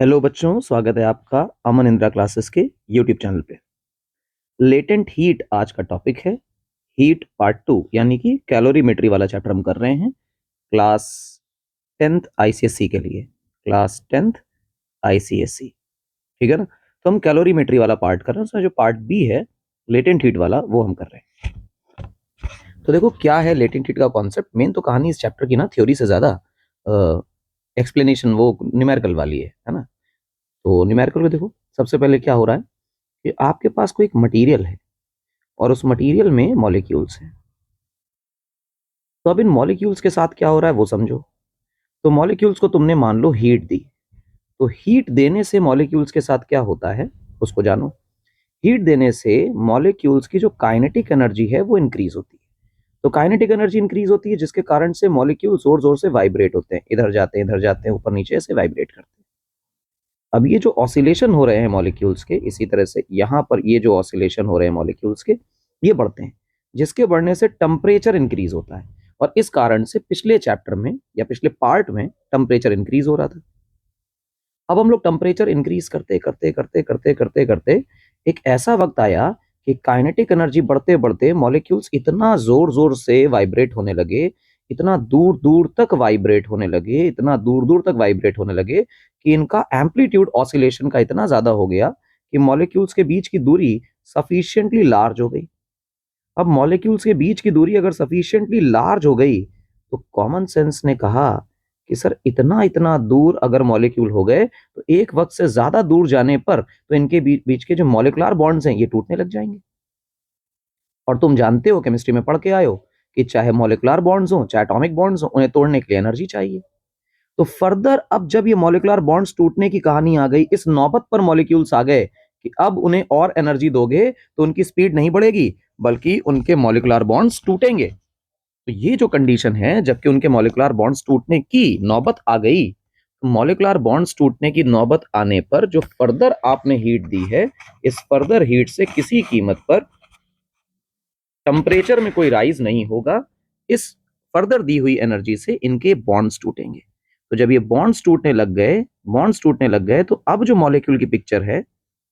Hello बच्चों, स्वागत है आपका अमन इंदिरा क्लासेस के यूट्यूब चैनल पे। लेटेंट हीट आज का टॉपिक है। हीट पार्ट 2 यानी कि कैलोरीमेट्री वाला चैप्टर हम कर रहे हैं क्लास 10th आईसीएसई के लिए। क्लास 10th आईसीएसई, ठीक है ना। तो हम कैलोरीमेट्री वाला पार्ट कर रहे हैं, उसमें जो पार्ट बी है लेटेंट हीट वाला वो हम कर रहे हैं। तो देखो क्या है लेटेंट हीट का कॉन्सेप्ट। मेन तो कहानी इस चैप्टर की ना थ्योरी से ज्यादा एक्सप्लेनेशन वो न्यूमेरिकल वाली है ना। तो न्यूमेरिकल को देखो, सबसे पहले क्या हो रहा है कि आपके पास कोई एक मटेरियल है और उस मटेरियल में मॉलिक्यूल्स हैं। तो अब इन मॉलिक्यूल्स के साथ क्या हो रहा है वो समझो। तो मॉलिक्यूल्स को तुमने मान लो हीट दी, तो हीट देने से मॉलिक्यूल्स के साथ क्या होता है उसको जानो। हीट देने से मॉलिक्यूल्स की जो काइनेटिक एनर्जी है वो इंक्रीज होती है। तो काइनेटिक एनर्जी इंक्रीज होती है जिसके कारण से मॉलिक्यूल जोर जोर से वाइब्रेट होते हैं, इधर जाते हैं, ऊपर नीचे से वाइब्रेट करते हैं। अब ये जो ऑसिलेशन हो रहे हैं मॉलिक्यूल्स के, इसी तरह से यहां पर ये जो ऑसिलेशन हो रहे हैं मॉलिक्यूल्स के, ये बढ़ते हैं, जिसके बढ़ने से टेम्परेचर इंक्रीज होता है। और इस कारण से पिछले चैप्टर में या पिछले पार्ट में टेम्परेचर इंक्रीज हो रहा था। अब हम लोग टेम्परेचर इंक्रीज करते करते करते करते करते करते एक ऐसा वक्त आया कि काइनेटिक एनर्जी बढ़ते बढ़ते मॉलिक्यूल्स इतना जोर जोर से वाइब्रेट होने लगे, इतना दूर दूर तक वाइब्रेट होने लगे, इतना दूर दूर तक वाइब्रेट होने लगे कि इनका एम्पलीट्यूड ऑसिलेशन का इतना ज्यादा हो गया कि मॉलिक्यूल्स के बीच की दूरी सफिशिएंटली लार्ज हो गई। अब मॉलिक्यूल्स के बीच की दूरी अगर सफिशिएंटली लार्ज हो गई तो कॉमन सेंस ने कहा कि सर इतना इतना दूर अगर मॉलिक्यूल हो गए तो एक वक्त से ज्यादा दूर जाने पर तो इनके बीच के जो मॉलिक्यूलर बॉन्ड्स हैं ये टूटने लग जाएंगे। और तुम जानते हो, केमिस्ट्री में पढ़ के आए हो कि चाहे मॉलिक्यूलर बॉन्ड्स हो चाहे एटॉमिक बॉन्ड्स हो, उन्हें तोड़ने के लिए एनर्जी चाहिए। तो फर्दर अब जब ये मॉलिक्यूलर बॉन्ड्स टूटने की कहानी आ गई, इस नौबत पर मॉलिक्यूल्स आ गए कि अब उन्हें और एनर्जी दोगे तो उनकी स्पीड नहीं बढ़ेगी बल्कि उनके मॉलिक्यूलर बॉन्ड्स टूटेंगे। तो ये जो कंडीशन है, जबकि उनके मॉलिक्यूलर बॉन्ड्स टूटने की नौबत आ गई, मॉलिक्यूलर बॉन्ड्स टूटने की नौबत आने पर जो फर्दर आपने हीट दी है, इस फर्दर हीट से किसी कीमत पर टेम्परेचर में कोई राइज नहीं होगा। इस फर्दर दी हुई एनर्जी से इनके बॉन्ड्स टूटेंगे। तो जब ये बॉन्ड्स टूटने लग गए तो अब जो मॉलिक्यूल की पिक्चर है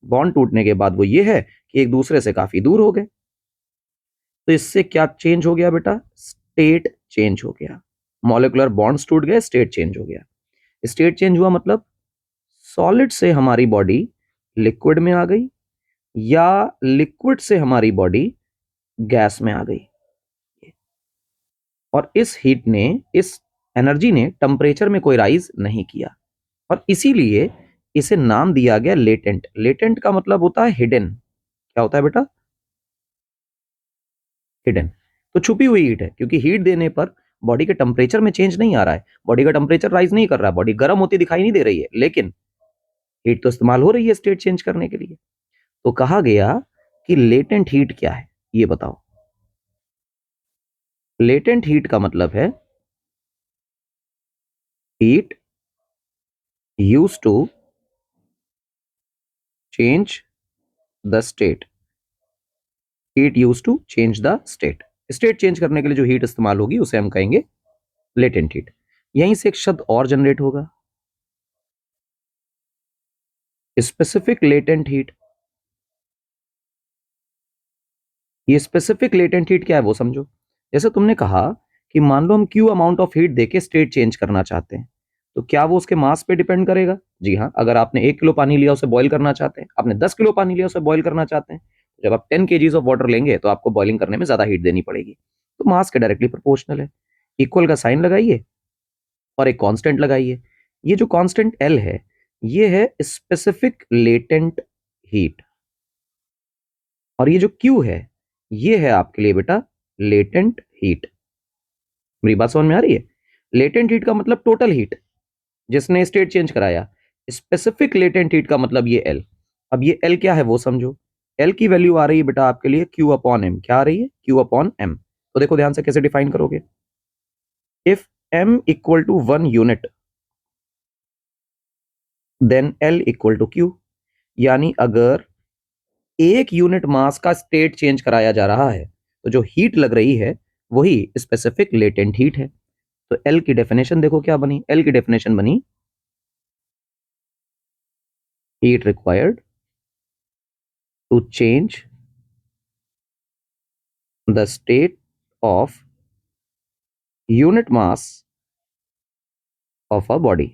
बॉन्ड टूटने के बाद वो ये है कि एक दूसरे से काफी दूर हो गए। तो इससे क्या चेंज हो गया बेटा? स्टेट चेंज हो गया। मॉलिक्यूलर बॉन्ड्स टूट गए, स्टेट चेंज हो गया। स्टेट चेंज हुआ मतलब सॉलिड से हमारी बॉडी लिक्विड में आ गई या लिक्विड से हमारी बॉडी गैस में आ गई। और इस एनर्जी ने टेम्परेचर में कोई राइज नहीं किया और इसीलिए इसे नाम दिया गया लेटेंट। लेटेंट का मतलब होता है हिडन। क्या होता है बेटा? हिडन। तो छुपी हुई हीट है, क्योंकि हीट देने पर बॉडी के टेम्परेचर में चेंज नहीं आ रहा है, बॉडी का टेम्परेचर राइज नहीं कर रहा है, बॉडी गर्म होती दिखाई नहीं दे रही है, लेकिन हीट तो इस्तेमाल हो रही है स्टेट चेंज करने के लिए। तो कहा गया कि लेटेंट हीट क्या है, ये बताओ। लेटेंट हीट का मतलब है heat use to change the state. Heat use to change the state. State change करने के लिए जो हीट इस्तेमाल होगी उसे हम कहेंगे लेटेंट हीट। यहीं से एक शब्द और जनरेट होगा, स्पेसिफिक लेटेंट हीट। ये स्पेसिफिक लेटेंट हीट क्या है वो समझो। जैसे तुमने कहा कि मान लो हम क्यू अमाउंट ऑफ हीट देके स्टेट चेंज करना चाहते हैं, तो क्या वो उसके मास पे डिपेंड करेगा? जी हाँ। अगर आपने 1 किलो पानी लिया उसे बॉईल करना चाहते हैं, आपने 10 किलो पानी लिया उसे बॉईल करना चाहते हैं, तो जब आप 10 kgs ऑफ वाटर लेंगे तो आपको बॉइलिंग करने में ज्यादा हीट देनी पड़ेगी। तो मास के डायरेक्टली प्रोपोर्शनल है। इक्वल का साइन लगाइए और एक कांस्टेंट लगाइए। ये जो कांस्टेंट एल है ये है स्पेसिफिक लेटेंट हीट, और ये जो क्यू है ये है आपके लिए बेटा लेटेंट हीट। मेरी बात समझ में आ रही है? लेटेंट हीट का मतलब टोटल हीट जिसने स्टेट चेंज कराया। स्पेसिफिक लेटेंट हीट का मतलब ये एल। अब ये एल क्या है वो समझो। एल की वैल्यू आ रही है बेटा आपके लिए क्यू अपॉन एम। क्या आ रही है? Q upon M. तो देखो ध्यान से कैसे डिफाइन करोगे। If M equal to 1 unit then L equal to Q. यानी अगर 1 यूनिट मास का स्टेट चेंज कराया जा रहा है तो जो हीट लग रही है वही स्पेसिफिक लेटेंट हीट है। तो एल की डेफिनेशन देखो क्या बनी। एल की डेफिनेशन बनी heat required to change the state of unit mass of a body.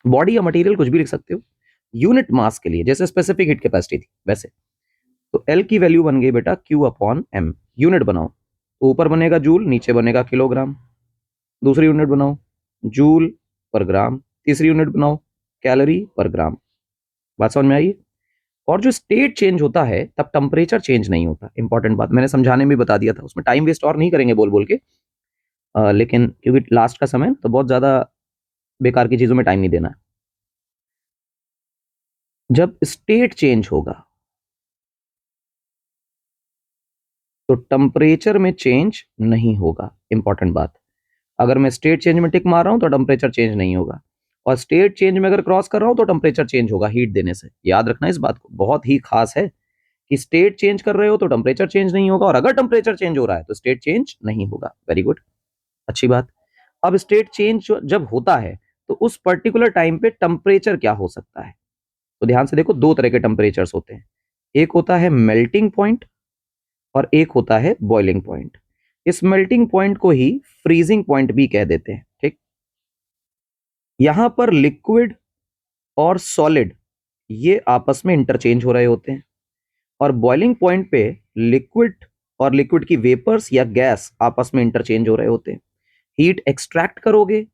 Body या मटेरियल कुछ भी लिख सकते हो, यूनिट मास के लिए जैसे स्पेसिफिक हीट कैपेसिटी थी वैसे। तो एल की वैल्यू बन गई बेटा क्यू अपॉन एम। यूनिट बनाओ, तो ऊपर बनेगा जूल, नीचे बनेगा किलोग्राम। दूसरी यूनिट बनाओ जूल पर ग्राम, तीसरी यूनिट बनाओ कैलोरी पर ग्राम। बात समझ में आई? और जो स्टेट चेंज होता है तब टेम्परेचर चेंज नहीं होता। इंपॉर्टेंट बात मैंने समझाने में बता दिया था, उसमें टाइम वेस्ट और नहीं करेंगे बोल बोल के, लेकिन क्योंकि लास्ट का समय तो बहुत ज्यादा बेकार की चीजों में टाइम नहीं देना है। जब स्टेट चेंज होगा तो टेम्परेचर में चेंज नहीं होगा। इंपॉर्टेंट बात, अगर मैं स्टेट चेंज में टिक मार रहा हूं तो टेम्परेचर चेंज नहीं होगा, और स्टेट चेंज में अगर क्रॉस कर रहा हूं तो टेम्परेचर चेंज होगा हीट देने से। याद रखना इस बात को, बहुत ही खास है कि स्टेट चेंज कर रहे हो तो टेम्परेचर चेंज नहीं होगा, और अगर टेम्परेचर चेंज हो रहा है तो स्टेट चेंज नहीं होगा। वेरी गुड, अच्छी बात। अब स्टेट चेंज जब होता है तो उस पर्टिकुलर टाइम पे टेम्परेचर क्या हो सकता है? तो ध्यान से देखो, दो तरह के टेम्परेचर्स होते हैं, एक होता है मेल्टिंग पॉइंट और एक होता है बॉइलिंग पॉइंट। इस मेल्टिंग पॉइंट को ही फ्रीजिंग पॉइंट भी कह देते हैं। ठीक, यहां पर लिक्विड और सॉलिड ये आपस में इंटरचेंज हो रहे होते हैं, और बॉइलिंग पॉइंट पे लिक्विड और लिक्विड की वेपर्स या गैस आपस में इंटरचेंज हो रहे होते हैं। हीट एक्सट्रैक्ट करोगे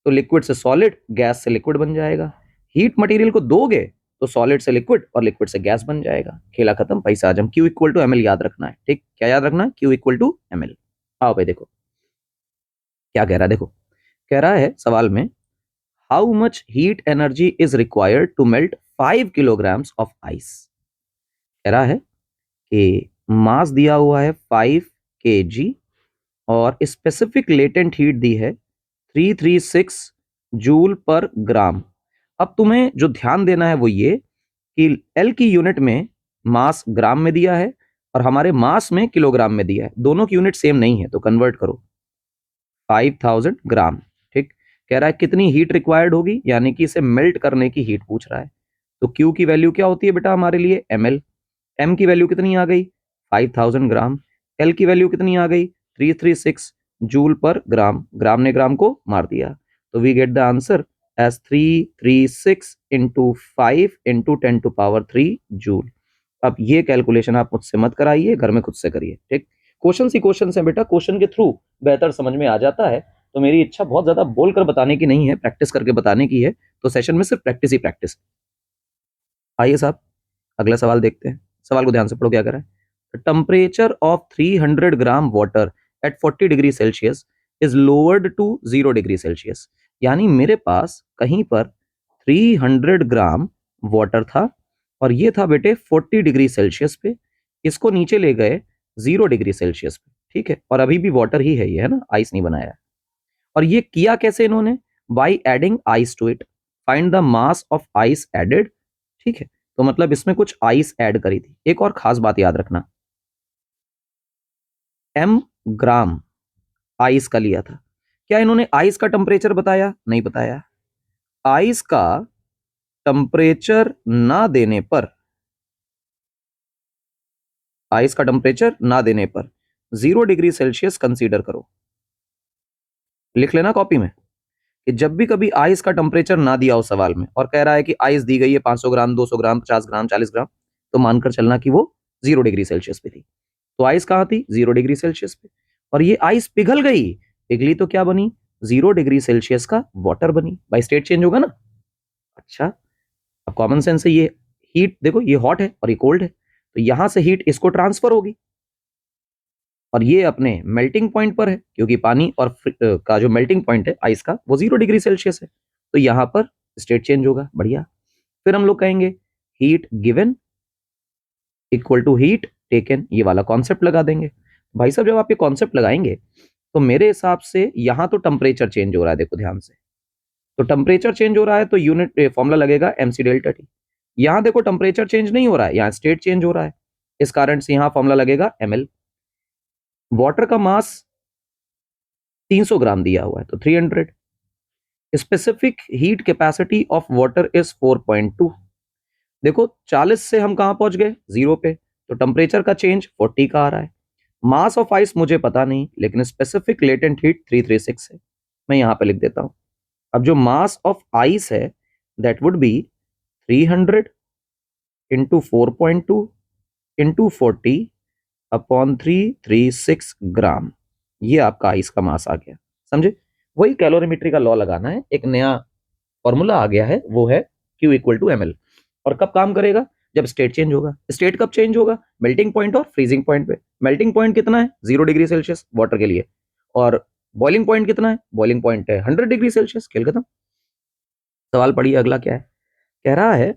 तो लिक्विड से सॉलिड, गैस से लिक्विड बन जाएगा। हीट मटेरियल को दोगे तो सॉलिड से लिक्विड और लिक्विड से गैस बन जाएगा। खेला खत्म, पैसा हजम। क्यू इक्वल टू एमएल याद रखना है। ठीक, क्या याद रखना है? Q equal to ML. आओ भाई देखो क्या कह रहा है। देखो कह रहा है सवाल में, how much heat energy is required to melt 5 kilograms of ice. कह रहा है कि मास दिया हुआ है 5 kg और स्पेसिफिक लेटेंट हीट दी है 336 जूल पर ग्राम। अब तुम्हें जो ध्यान देना है वो ये कि एल की यूनिट में मास ग्राम में दिया है और हमारे मास में किलोग्राम में दिया है, दोनों की यूनिट सेम नहीं है, तो कन्वर्ट करो 5000 ग्राम। ठीक, कह रहा है कितनी हीट रिक्वायर्ड होगी, यानी कि इसे मेल्ट करने की हीट पूछ रहा है। तो क्यू की वैल्यू क्या होती है बेटा हमारे लिए? ml। एम की वैल्यू कितनी आ गई? 5000 ग्राम। एल की वैल्यू कितनी आ गई? 336 जूल पर ग्राम। ग्राम ने ग्राम को मार दिया, तो we get the answer as 336 into 5 × 10⁻³ joule. अब ये कैलकुलेशन आप मुझसे मत कराइए, घर में खुद से करिए। ठीक, क्वेश्चन ही क्वेश्चन है बेटा, क्वेश्चन के थ्रू बेहतर समझ में आ जाता है। तो मेरी इच्छा बहुत ज्यादा बोलकर बताने की नहीं है, प्रैक्टिस करके बताने की है। तो सेशन में सिर्फ प्रैक्टिस ही प्रैक्टिस। आइए साहब अगला सवाल देखते हैं। सवाल को ध्यान से पढ़ो, क्या कर रहा है। Temperature of 300 gram water at 40 degree Celsius is lowered to 0 degree Celsius. यानी मेरे पास कहीं पर 300 ग्राम वाटर था और ये था बेटे 40 डिग्री सेल्सियस पे, इसको नीचे ले गए 0 डिग्री सेल्सियस पे। ठीक है, और अभी भी वाटर ही है ये, है ना, आइस नहीं बनाया है। और ये किया कैसे इन्होंने? By adding ice to it, find the mass of ice added. ठीक है, तो मतलब इसमें कुछ आइस ऐड करी थी। एक और खास बात याद रखना, m ग्राम आइस का लिया था। क्या इन्होंने आइस का टेम्परेचर बताया? नहीं बताया। आइस का टेम्परेचर ना देने पर, आइस का टेम्परेचर ना देने पर 0 डिग्री सेल्सियस कंसीडर करो। लिख लेना कॉपी में कि जब भी कभी आइस का टेम्परेचर ना दिया हो सवाल में और कह रहा है कि आइस दी गई है 500 ग्राम, 200 ग्राम, 50 ग्राम, 40 ग्राम, तो मानकर चलना कि वो 0 डिग्री सेल्सियस पे थी। तो आइस कहां थी? 0 डिग्री सेल्सियस पे। और ये आइस पिघल गई, पिघली तो क्या बनी? 0 डिग्री सेल्सियस का वाटर बनी। बाई स्टेट चेंज होगा ना। अच्छा, अब कॉमन सेंस से ये हीट देखो, ये हॉट है और ये कोल्ड है, तो यहां से हीट इसको ट्रांसफर होगी और ये अपने मेल्टिंग पॉइंट पर है, क्योंकि पानी और का जो मेल्टिंग पॉइंट है आइस का वो 0 डिग्री सेल्सियस है, तो यहां पर स्टेट चेंज होगा। बढ़िया। फिर हम लोग कहेंगे heat given equal to heat taken, ये वाला कॉन्सेप्ट लगा देंगे। भाई साहब जब आप ये कॉन्सेप्ट लगाएंगे तो मेरे हिसाब से यहां तो टेम्परेचर चेंज हो रहा है, देखो ध्यान से। तो टेम्परेचर चेंज हो रहा है तो यूनिट फॉर्मूला लगेगा mc डेल्टा टी। यहां देखो टेम्परेचर चेंज नहीं हो रहा है, यहां स्टेट चेंज हो रहा है, इस कारण से यहां फॉर्मूला लगेगा ml। वाटर का मास 300 ग्राम दिया हुआ है तो 300, specific heat capacity of water is 4.2। देखो 40 से हम कहां पहुंच गए, 0 पे, तो टेम्परेचर का चेंज 40 का आ रहा है। मास ऑफ आइस मुझे पता नहीं, लेकिन स्पेसिफिक लेटेंट हीट 336 है, मैं यहां पे लिख देता हूं। अब जो मास ऑफ आइस है that would B 300 into 4.2 into 40 upon 336 ग्राम। ये आपका आइस का मास आ गया, समझे। वही कैलोरीमेट्री का लॉ लगाना है, एक नया फॉर्मूला आ गया है, वो है Q इक्वल टू ml। और कब काम करेगा, जब स्टेट चेंज होगा। स्टेट कब चेंज होगा, मेल्टिंग पॉइंट और फ्रीजिंग पॉइंट पे। मेल्टिंग पॉइंट कितना है, 0 डिग्री सेल्सियस वाटर के लिए, और बॉइलिंग पॉइंट कितना है, बॉइलिंग पॉइंट है 100 डिग्री सेल्सियस। खेल खत्म। सवाल पढ़िए अगला क्या है, कह रहा है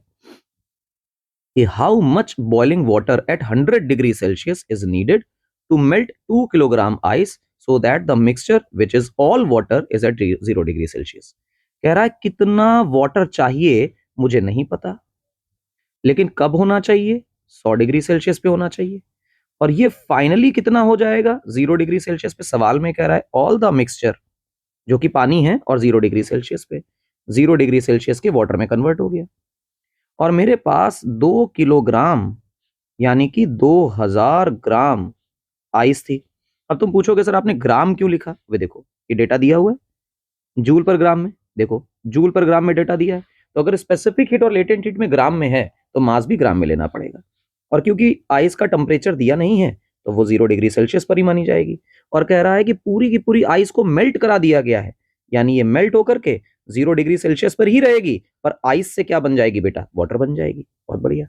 कि how much boiling water at 100 degree Celsius is needed to melt 2 kilogram ice so that the mixture which is all water is at 0 degree Celsius. कह रहा है कितना वाटर चाहिए मुझे नहीं पता, लेकिन कब होना चाहिए, 100 डिग्री सेल्सियस पे होना चाहिए। और ये फाइनली कितना हो जाएगा 0 डिग्री सेल्सियस पे। सवाल में कह रहा है ऑल द मिक्सचर, जो कि पानी है और 0 डिग्री सेल्सियस पे 0 डिग्री सेल्सियस के वाटर में कन्वर्ट हो गया। और मेरे पास 2 किलोग्राम यानी कि 2000 ग्राम आइस थी। अब तुम पूछोगे सर आपने ग्राम क्यों लिखा, वे देखो ये डेटा दिया हुआ है जूल पर ग्राम में, देखो जूल पर ग्राम में डेटा दिया है। तो अगर स्पेसिफिक हीट और लेटेंट हीट में ग्राम में है तो मास भी ग्राम में लेना पड़ेगा। और क्योंकि आइस का टेम्परेचर दिया नहीं है तो वो 0 डिग्री सेल्सियस पर ही मानी जाएगी। और कह रहा है कि पूरी की पूरी आइस को मेल्ट करा दिया गया है, यानी ये मेल्ट होकर के 0 डिग्री सेल्सियस पर ही रहेगी, पर आइस से क्या बन जाएगी बेटा, वाटर बन जाएगी। बहुत बढ़िया।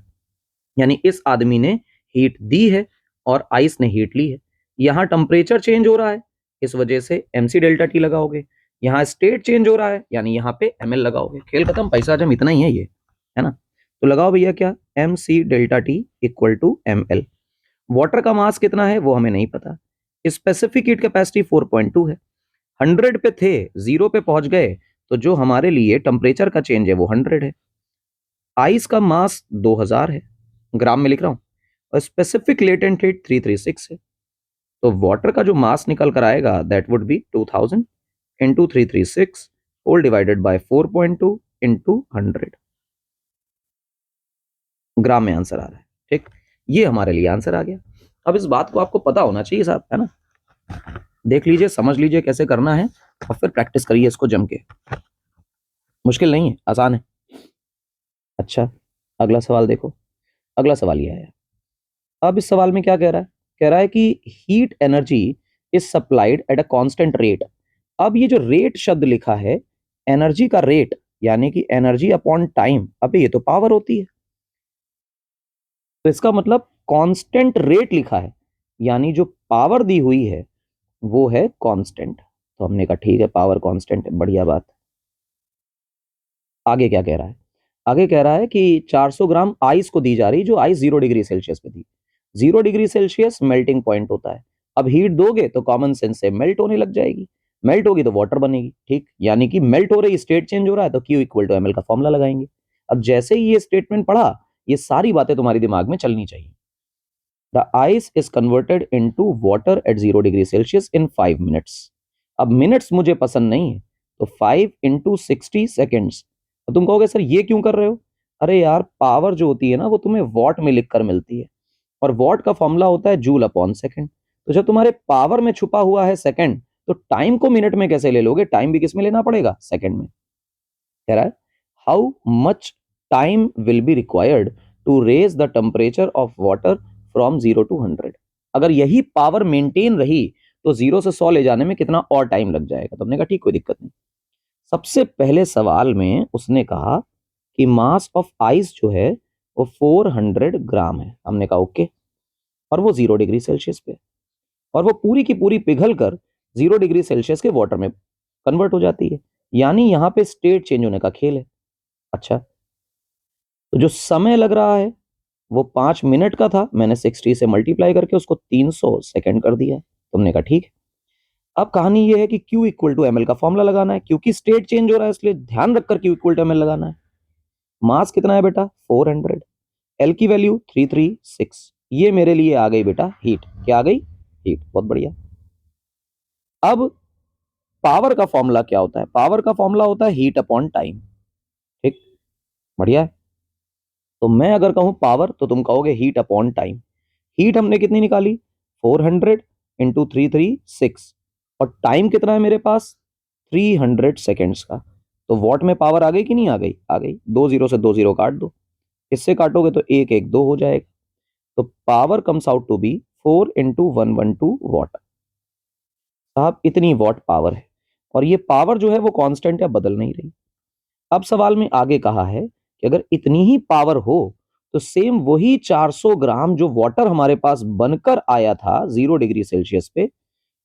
यानी इस आदमी ने हीट दी है और आइस ने हीट ली है। यहां टेम्परेचर चेंज हो रहा है, इस वजह से MC डेल्टा टी लगाओगे। यहाँ स्टेट चेंज हो रहा है, यानी यहाँ पे ML लगाओगे। खेल खत्म, पैसा जम इतना ही है ये, है ना। तो लगाओ भैया क्या, MC delta T equal to ML। Water का मास कितना है वो हमें नहीं पता। स्पेसिफिक हीट कैपेसिटी 4.2 है। 100 पे थे, 0 पे पहुंच गए, तो जो हमारे लिए टेम्परेचर का चेंज है वो 100 है। आइस का मास 2000 है, ग्राम में लिख रहा हूं, और स्पेसिफिक लेटेंट हीट 336 है। तो वाटर का जो मास निकल कर आएगा that would be 2000 into 336 whole divided by 4.2 into 100। Gram में आंसर आ रहा है, ठीक। ये हमारे लिए आंसर आ गया। अब इस बात को आपको पता होना चाहिए साहब, है ना। देख लीजिए, समझ लीजिए कैसे करना है, और फिर प्रैक्टिस करिए इसको जम के। मुश्किल नहीं है, आसान है। अच्छा, अगला सवाल देखो। अगला सवाल ये है, अब इस सवाल में क्या कह रहा है, कह रहा है कि heat energy is supplied at a constant rate. अब ये जो रेट शब्द लिखा है, एनर्जी का रेट यानी कि एनर्जी अपॉन टाइम, अबे ये तो पावर होती है। तो इसका मतलब कांस्टेंट रेट लिखा है, यानी जो पावर दी हुई है वो है कांस्टेंट। तो हमने कहा ठीक है, पावर कांस्टेंट है, बढ़िया बात। आगे क्या कह रहा है, आगे कह रहा है कि 400 ग्राम आइस को दी जा रही, जो आइस 0 डिग्री सेल्सियस पे थी। 0 डिग्री सेल्सियस मेल्टिंग पॉइंट होता है। अब हीट दोगे तो कॉमन सेंस से मेल्ट होने लग जाएगी, मेल्ट होगी तो वाटर बनेगी, ठीक। यानी कि मेल्ट हो रही, स्टेट चेंज हो रहा है, तो Q इक्वल टू ML का फॉर्मूला लगाएंगे। अब जैसे ही ये स्टेटमेंट पढ़ा, ये सारी बातें तुम्हारे दिमाग में चलनी चाहिए। The ice is converted into water at 0 degree Celsius in 5 minutes. अब मिनट्स मुझे पसंद नहीं है, तो 5 इंटू 60 सेकेंड्स। अब तुम कहोगे सर ये क्यों कर रहे हो, अरे यार पावर जो होती है ना वो तुम्हें वॉट में लिखकर मिलती है, और वॉट का फॉर्मूला होता है जूल अपॉन सेकंड। तो जब तुम्हारे पावर में छुपा हुआ है सेकंड, तो टाइम को मिनट में कैसे ले लोगे, टाइम भी किस में लेना पड़ेगा, सेकंड में। कह रहा है how much time will be required to raise the temperature of water from 0 to 100। अगर यही पावर मेंटेन रही तो 0 से 100 ले जाने में कितना और टाइम लग जाएगा। तो हमने कहा ठीक, कोई दिक्कत नहीं। सबसे पहले सवाल में उसने कहा कि मास ऑफ आइस जो है वो 400 ग्राम है। हमने कहा ओके, और वो 0 डिग्री सेल्सियस पे, और वो पूरी की पूरी पिघल कर 0 डिग्री सेल्सियस के वाटर में कन्वर्ट हो जाती है, यानी यहाँ पे स्टेट चेंज होने का खेल है। अच्छा, तो जो समय लग रहा है वो 5 मिनट का था, मैंने 60 से मल्टीप्लाई करके उसको 300 सेकेंड कर दिया। तुमने कहा ठीक है। अब कहानी ये है कि Q इक्वल टू ML का फॉर्मूला लगाना है, क्योंकि स्टेट चेंज हो रहा है इसलिए ध्यान रखकर Q इक्वल टू ML लगाना है। मास कितना है बेटा, 400, L की वैल्यू 336। ये मेरे लिए आ गई बेटा हीट। क्या आ गई, हीट। बहुत बढ़िया। अब पावर का फॉर्मूला क्या होता है? पावर का फॉर्मूला होता है हीट अपॉन टाइम। ठीक, बढ़िया है। तो मैं अगर कहूं पावर तो तुम कहोगे हीट अपॉन टाइम। हीट हमने कितनी निकाली? 400 इंटू 336, और टाइम कितना है मेरे पास? 300 सेकेंड्स का। तो वॉट में पावर आ गई कि नहीं आ गई? आ गई। 2 जीरो से 2 जीरो काट दो, इससे काटोगे तो 1 1 2 हो जाएगा। तो power comes out to be 4 into 112 watt. साहब इतनी वॉट पावर है, और ये पावर जो है वो कांस्टेंट है, बदल नहीं रही। अब सवाल में आगे कहा है कि अगर इतनी ही पावर हो तो सेम वही 400 ग्राम जो वाटर हमारे पास बनकर आया था 0 डिग्री सेल्सियस पे,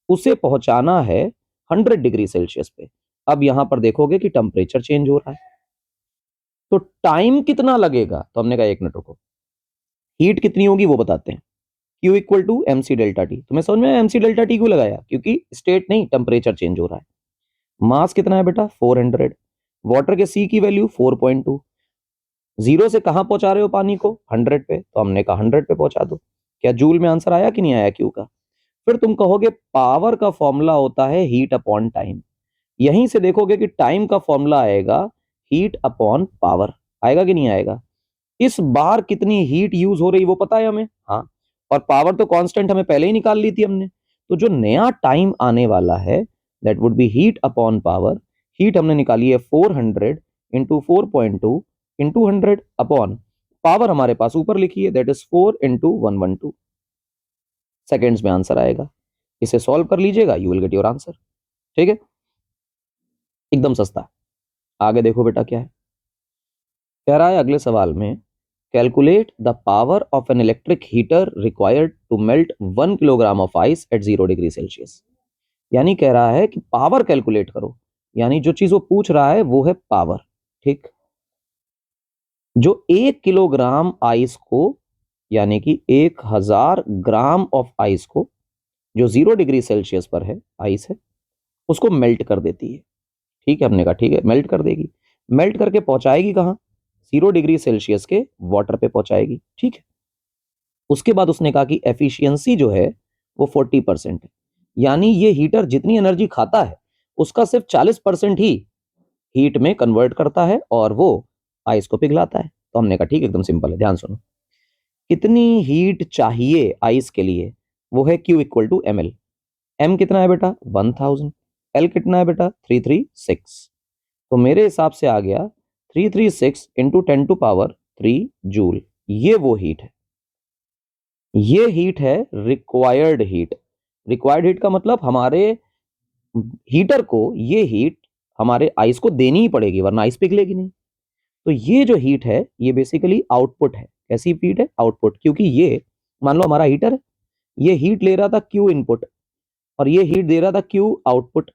उसे पहुंचाना है 100 डिग्री सेल्सियस पे। अब यहां पर देखोगे कि टेम्परेचर चेंज हो रहा है, तो टाइम कितना लगेगा? तो हमने कहा 1 मिनट रुको, हीट कितनी होगी वो बताते हैं। Q equal to M C delta T. तुम्हें समझ में एम सी डेल्टा टी क्यों लगाया? क्योंकि स्टेट नहीं, टेम्परेचर चेंज हो रहा है। मास कितना है बेटा? 400। वाटर के सी की वैल्यू 4.2। जीरो से कहां पहुंचा रहे हो पानी को? 100 पे, तो हमने कहा 100 पे पहुंचा दो। क्या जूल में आंसर आया कि नहीं आया क्यू का? फिर तुम कहोगे पावर का फॉर्मूला होता है हीट अपॉन टाइम। यहीं से देखोगे कि टाइम का फॉर्मूला आएगा हीट अपॉन पावर। आएगा कि नहीं आएगा? इस बार कितनी हीट यूज हो रही वो पता है हमें, हाँ। और पावर तो कांस्टेंट हमें पहले ही निकाल ली थी हमने। तो जो नया टाइम आने वाला है that would B heat upon power. Heat हमने निकाली है 400 इंटू 4.2 इंटू 100 अपॉन पावर हमारे पास ऊपर लिखी है दैट इज 4 into 112 सेकेंड्स में आंसर आएगा। इसे सॉल्व कर लीजिएगा, you will get your answer. ठीक है, एकदम सस्ता। आगे देखो बेटा क्या है, कह रहा है अगले सवाल में calculate the power of an electric heater required to melt 1 kilogram of ice at 0 degree Celsius. यानी कह रहा है कि पावर कैलकुलेट करो, यानी जो चीज वो पूछ रहा है वो है पावर। ठीक, जो 1 किलोग्राम आइस को, यानी कि 1000 ग्राम ऑफ आइस को, जो 0 डिग्री सेल्सियस पर है आइस है, उसको मेल्ट कर देती है। ठीक है, हमने कहा ठीक है मेल्ट कर देगी। मेल्ट करके पहुंचाएगी कहाँ? 0 डिग्री सेल्सियस के वाटर पे पहुंचाएगी। ठीक है, उसके बाद उसने कहा कि एफिशिएंसी जो है वो 40% है, यानी ये हीटर जितनी एनर्जी खाता है उसका सिर्फ 40% ही हीट में कन्वर्ट करता है और वो आइस को पिघलाता है। तो हमने कहा ठीक है, एकदम सिंपल है, ध्यान सुनो। कितनी हीट चाहिए आइस के लिए? वो है Q equal to M L. M कितना है बेटा? 1000। एल कितना है बेटा? 336। तो मेरे हिसाब से आ गया 336 इंटू 10⁻³ जूल। ये वो हीट है, ये हीट है रिक्वायर्ड हीट। रिक्वायर्ड हीट का मतलब हमारे हीटर को ये हीट हमारे आइस को देनी ही पड़ेगी, वरना आइस पिघलेगी नहीं। तो ये जो हीट है ये बेसिकली आउटपुट है। कैसी हीट है? आउटपुट। क्योंकि ये मान लो हमारा हीटर है, ये हीट ले रहा था क्यू इनपुट और ये हीट दे रहा था क्यू आउटपुट,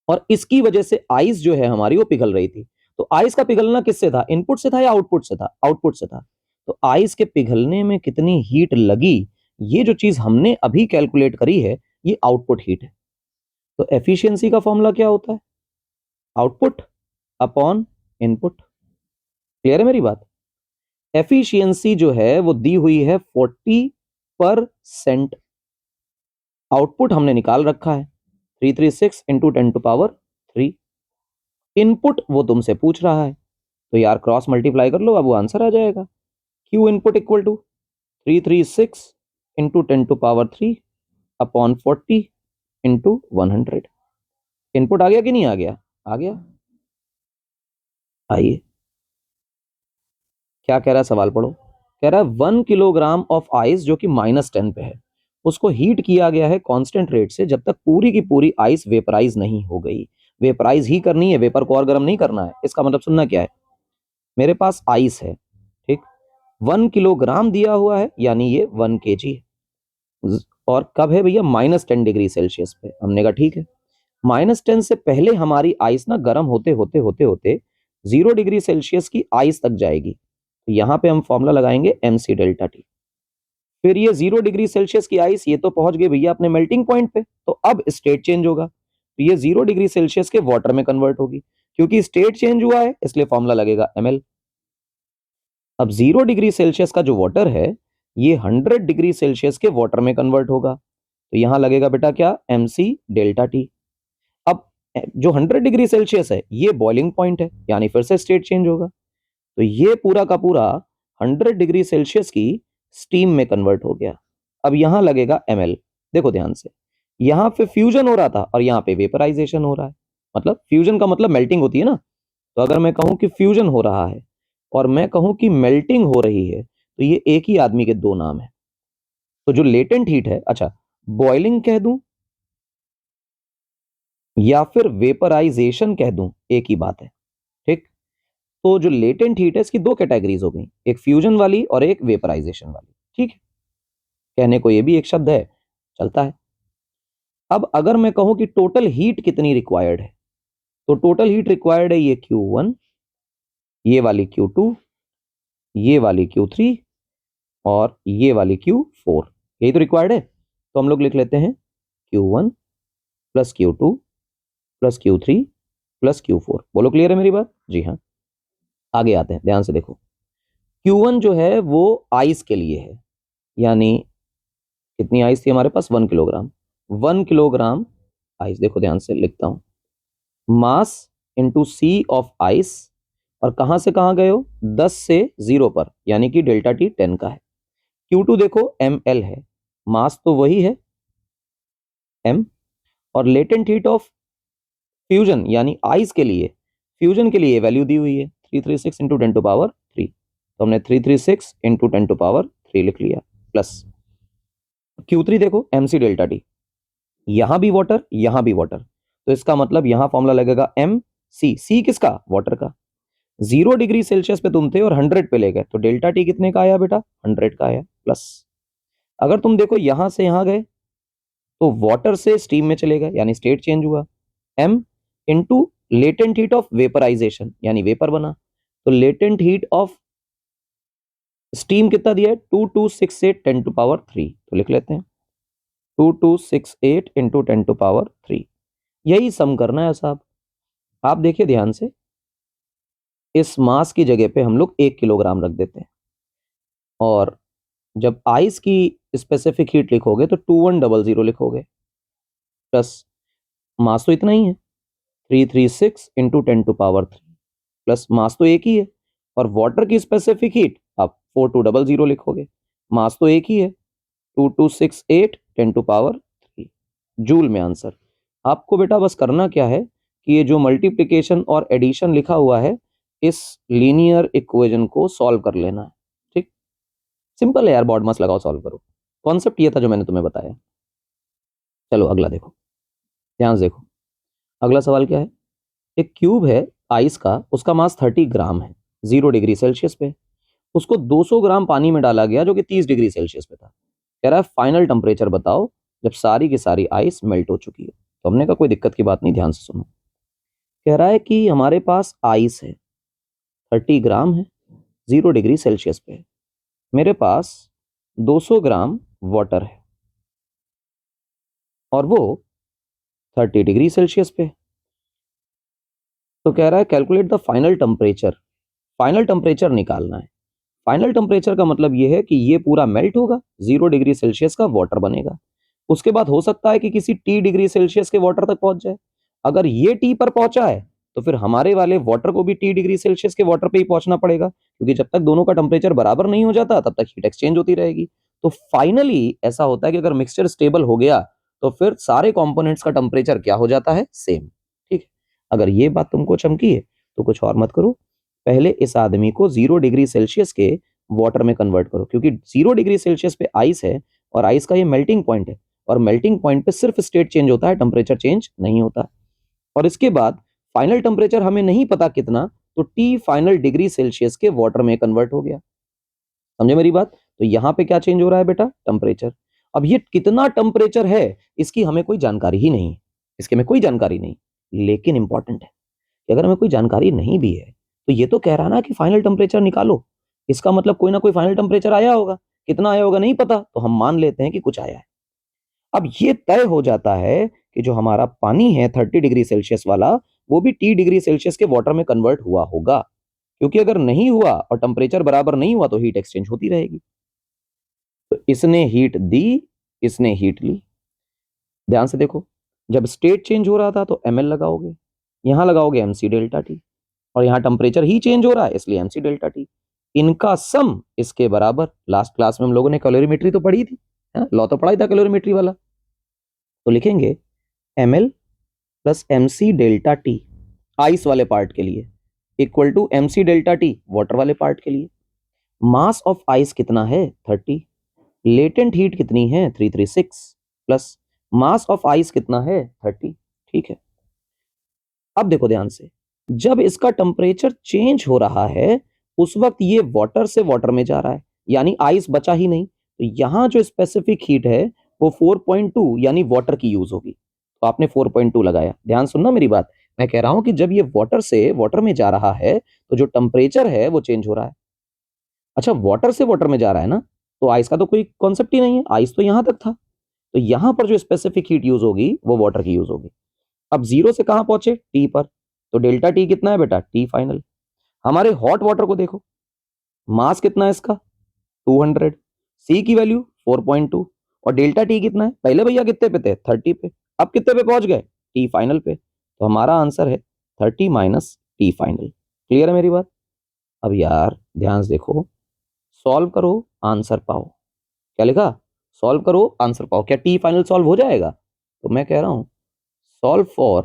और इसकी वजह से आइस जो है हमारी वो पिघल रही थी। तो आइस का पिघलना किससे था? इनपुट से था या आउटपुट से था? आउटपुट से था। तो आइस के पिघलने में कितनी हीट लगी, ये जो चीज हमने अभी कैलकुलेट करी है, ये आउटपुट हीट है। तो एफिशिएंसी का फॉर्मूला क्या होता है? Output upon input. क्लियर है मेरी बात? एफिशिएंसी जो है वो दी हुई है 40%। आउटपुट हमने निकाल रखा है 336 इंटू 10⁻³। इनपुट वो तुमसे पूछ रहा है, तो यार क्रॉस मल्टीप्लाई कर लो, अब वो आंसर आ जाएगा। Q input equal to 336 into 10⁻³ upon 40 into 100। Input आ गया कि नहीं आ गया? आ गया। आइए क्या कह रहा है, सवाल पढ़ो। कह रहा है 1 किलोग्राम ऑफ आइस जो कि -10 पे है, उसको हीट किया गया है कांस्टेंट रेट से जब तक पूरी की पूरी आइस वेपराइज नहीं हो गई। वेपराइज ही करनी है, वेपर को और गर्म नहीं करना है। इसका मतलब सुनना क्या है, मेरे पास आइस है, ठीक, 1 किलोग्राम दिया हुआ है, यानी ये 1 kg है। और कब है भैया? -10 डिग्री सेल्सियस पे। हमने कहा ठीक है, -10 से पहले हमारी आइस ना गर्म होते होते होते होते 0 डिग्री सेल्सियस की आइस तक जाएगी। तो यहां पे हम फॉर्मूला लगाएंगे एम सी डेल्टा टी। फिर ये 0 डिग्री सेल्सियस की आइस ये तो पहुंच गई भैया अपने मेल्टिंग पॉइंट पे, तो अब स्टेट चेंज होगा, तो ये 0 डिग्री सेल्सियस के वाटर में कन्वर्ट होगी। क्योंकि स्टेट चेंज हुआ है इसलिए फॉर्मूला लगेगा ml। अब 0 डिग्री सेल्सियस का जो वाटर है ये 100 डिग्री सेल्सियस के वाटर में कन्वर्ट होगा, तो यहां लगेगा बेटा क्या? M C delta T. अब जो 100 डिग्री सेल्सियस है ये बॉइलिंग पॉइंट है, यानी फिर से स्टेट चेंज होगा। तो ये पूरा का पूरा 100 डिग्री सेल्सियस की स्टीम में कन्वर्ट हो गया। अब यहां लगेगा ml। देखो ध्यान से, यहां पे फ्यूजन हो रहा था और यहां पे वेपराइजेशन हो रहा है। मतलब फ्यूजन का मतलब मेल्टिंग होती है ना। तो अगर मैं कहूं कि फ्यूजन हो रहा है और मैं कहूं कि मेल्टिंग हो रही है, तो ये एक ही आदमी के दो नाम है। तो जो लेटेंट हीट है, अच्छा बॉइलिंग कह दूं या फिर वेपराइजेशन कह दूं, एक ही बात है। ठीक। तो जो लेटेंट हीट है इसकी दो कैटेगरीज हो गई, एक फ्यूजन वाली और एक वेपराइजेशन वाली। ठीक है, कहने को ये भी एक शब्द है, चलता है। अब अगर मैं कहूं कि टोटल हीट कितनी रिक्वायर्ड है, तो टोटल हीट रिक्वायर्ड है ये Q1, ये वाली Q2, ये वाली Q3 और ये वाली Q4। यही तो रिक्वायर्ड है। तो हम लोग लिख लेते हैं Q1 plus Q2 plus Q3 plus Q4। बोलो क्लियर है मेरी बात? जी हाँ। आगे आते हैं, ध्यान से देखो। Q1 जो है वो आइस के लिए है, यानी कितनी आइस थी हमारे पास? 1 किलोग्राम। 1 किलोग्राम आइस, देखो ध्यान से लिखता हूं, mass into C of ice, और कहां से कहां गए हो? 10 से 0 पर, यानी कि डेल्टा टी 10 का है। Q2 देखो ml है, मास तो वही है m, और लेटेंट हीट ऑफ फ्यूजन यानी आइस के लिए, फ्यूजन के लिए वैल्यू दी हुई है 336 इंटू 10⁻3। तो हमने 336 इंटू 10⁻3 लिख लिया, प्लस Q3 देखो mc डेल्टा टी, यहां भी वाटर यहां भी वाटर, तो इसका मतलब यहां फॉर्मूला लगेगा एम सी। सी किसका? वाटर का। 0 डिग्री सेल्सियस पे तुम थे और 100 पे ले गए, तो डेल्टा टी कितने का आया बेटा? 100 का आया, प्लस अगर तुम देखो यहां से यहां गए तो वाटर से स्टीम में चले गए, यानी स्टेट चेंज हुआ। m into latent heat of vaporization, यानी वेपर बना। तो लेटेंट हीट ऑफ स्टीम कितना दिया है? 2268 10⁻3। तो लिख लेते हैं 2268 इंटू 10⁻3। यही सम करना है साहब। आप देखिए ध्यान से, इस मास की जगह पे हम लोग 1 किलोग्राम रख देते हैं, और जब आइस की स्पेसिफिक हीट लिखोगे तो 2100 लिखोगे, प्लस मास तो इतना ही है 336 इंटू 10⁻3, प्लस मास तो एक ही है, और वाटर की स्पेसिफिक हीट आप 4200 लिखोगे, मास तो एक ही है 2268 10⁻3 जूल में आंसर। आपको बेटा बस करना क्या है कि ये जो मल्टीप्लिकेशन और एडिशन लिखा हुआ है, इस लीनियर इक्वेशन को सॉल्व कर लेना है। ठीक, सिंपल है यार, बॉड मास लगाओ, सॉल्व करो। कॉन्सेप्ट ये था जो मैंने तुम्हें बताया। चलो अगला देखो, ध्यान से देखो। अगला सवाल क्या है? एक क्यूब है आइस का, उसका मास 30 ग्राम है 0 डिग्री सेल्सियस पे। उसको 200 ग्राम पानी में डाला गया जो कि 30 डिग्री सेल्सियस पे था। कह रहा है फाइनल टेम्परेचर बताओ जब सारी की सारी आइस मेल्ट हो चुकी है। तो हमने कहा कोई दिक्कत की बात नहीं, ध्यान से सुनो। कह रहा है कि हमारे पास आइस है, 30 ग्राम है, 0 डिग्री सेल्सियस पे है। मेरे पास 200 ग्राम वाटर है और वो 30 डिग्री सेल्सियस पे है। तो कह रहा है calculate the final temperature. Final temperature निकालना है। फाइनल टेम्परेचर का मतलब ये है कि ये पूरा मेल्ट होगा, 0 डिग्री सेल्सियस का वाटर बनेगा। उसके बाद हो सकता है कि किसी टी डिग्री सेल्सियस के वाटर तक पहुंच जाए। अगर ये टी पर पहुंचा है तो फिर हमारे वाले वाटर को भी टी डिग्री सेल्सियस के वाटर पे ही पहुंचना पड़ेगा, क्योंकि जब तक दोनों का टेम्परेचर बराबर नहीं हो जाता तब तक हीट एक्सचेंज होती रहेगी। तो फाइनली ऐसा होता है कि अगर मिक्सचर स्टेबल हो गया तो फिर सारे कंपोनेंट्स का टेम्परेचर क्या हो जाता है? सेम। ठीक है, अगर ये बात तुमको चमकी है तो कुछ और मत करो, पहले इस आदमी को 0 डिग्री सेल्सियस के वाटर में कन्वर्ट करो, क्योंकि 0 डिग्री सेल्सियस पे आइस है और आइस का ये मेल्टिंग पॉइंट है, और मेल्टिंग पॉइंट पे सिर्फ स्टेट चेंज होता है, टेम्परेचर चेंज नहीं होता। और इसके बाद फाइनल टेम्परेचर हमें नहीं पता कितना, तो टी फाइनल डिग्री सेल्सियस के वाटर में कन्वर्ट हो गया। समझे मेरी बात? तो यहां पे क्या चेंज हो रहा है बेटा? टेम्परेचर। अब ये कितना टेम्परेचर है इसकी हमें कोई जानकारी ही नहीं, इसके में कोई जानकारी नहीं। लेकिन इंपॉर्टेंट है कि अगर हमें कोई जानकारी नहीं भी है तो ये तो कह रहा ना कि फाइनल टेम्परेचर निकालो, इसका मतलब कोई ना कोई फाइनल टेम्परेचर आया होगा। कितना आया होगा नहीं पता, तो हम मान लेते हैं कि कुछ आया है। अब ये तय हो जाता है कि जो हमारा पानी है 30 डिग्री सेल्सियस वाला, वो भी टी डिग्री सेल्सियस के वाटर में कन्वर्ट हुआ होगा, क्योंकि अगर नहीं हुआ और टेम्परेचर बराबर नहीं हुआ तो हीट एक्सचेंज होती रहेगी। तो इसने हीट दी, इसने हीट ली। ध्यान से देखो, जब स्टेट चेंज हो रहा था तो ml लगाओगे, यहां लगाओगे mc डेल्टा टी, और यहाँ टेम्परेचर ही चेंज हो रहा है इसलिए mc डेल्टा टी। इनका सम इसके बराबर। लास्ट क्लास में हम लोगों ने कैलोरीमेट्री तो पढ़ी थी, लॉ तो पढ़ा ही था कैलोरीमेट्री वाला। तो लिखेंगे ml plus mc delta T ice वाले पार्ट के लिए equal to mc delta T water वाले पार्ट के लिए। मास ऑफ आइस कितना है 30, लेटेंट हीट कितनी है 336, प्लस मास ऑफ आइस कितना है 30। ठीक है, अब देखो ध्यान से, जब इसका टेम्परेचर चेंज हो रहा है उस वक्त ये वाटर से वाटर में जा रहा है, यानी आइस बचा ही नहीं, तो यहां जो स्पेसिफिक हीट है वो 4.2 यानी वाटर की यूज होगी। तो आपने 4.2 लगाया। ध्यान सुनना मेरी बात, मैं कह रहा हूं कि जब ये वाटर से वाटर में जा रहा है तो जो टेम्परेचर है वो चेंज हो रहा है। अच्छा, वाटर से वाटर में जा रहा है ना, तो आइस का तो कोई कॉन्सेप्ट ही नहीं है, आइस तो यहां तक था। तो यहां पर जो स्पेसिफिक हीट यूज होगी वो वाटर की यूज होगी। अब जीरो से कहां पहुंचे, टी पर, तो डेल्टा टी कितना है बेटा, टी फाइनल। हमारे हॉट वाटर को देखो, मास कितना है इसका 200, सी की वैल्यू 4.2, और डेल्टा टी कितना है, पहले भैया कितने पे थे 30 पे, अब कितने पे पहुंच गए टी फाइनल पे। तो हमारा आंसर है 30 माइनस टी फाइनल। क्लियर है मेरी बात? अब यार ध्यान से देखो, सॉल्व करो आंसर पाओ। क्या लिखा, सॉल्व करो आंसर पाओ। क्या टी फाइनल सॉल्व हो जाएगा? तो मैं कह रहा हूं सॉल्व फॉर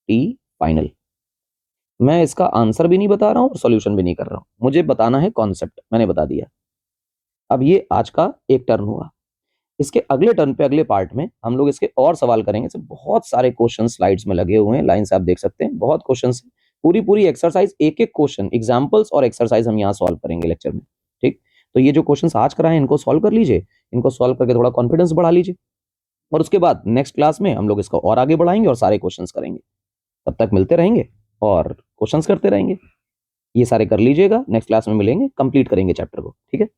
टी फाइनल। मैं इसका आंसर भी नहीं बता रहा हूं और सॉल्यूशन भी नहीं कर रहा हूं, मुझे बताना है कॉन्सेप्ट, मैंने बता दिया। अब ये आज का एक टर्न हुआ। इसके अगले टर्न पे, अगले पार्ट में हम लोग इसके और सवाल करेंगे। इससे बहुत सारे क्वेश्चन स्लाइड्स में लगे हुए हैं, लाइन से आप देख सकते हैं, बहुत क्वेश्चन, पूरी पूरी एक्सरसाइज, एक एक क्वेश्चन, एग्जाम्पल्स और एक्सरसाइज हम यहाँ सॉल्व करेंगे लेक्चर में। ठीक, तो ये जो क्वेश्चन आज कराए इनको सॉल्व कर लीजिए, इनको सॉल्व करके थोड़ा कॉन्फिडेंस बढ़ा लीजिए, और उसके बाद नेक्स्ट क्लास में हम लोग इसको और आगे बढ़ाएंगे और सारे क्वेश्चन करेंगे। तब तक मिलते रहेंगे और क्वेश्चन करते रहेंगे। ये सारे कर लीजिएगा, नेक्स्ट क्लास में मिलेंगे, कंप्लीट करेंगे चैप्टर को। ठीक है।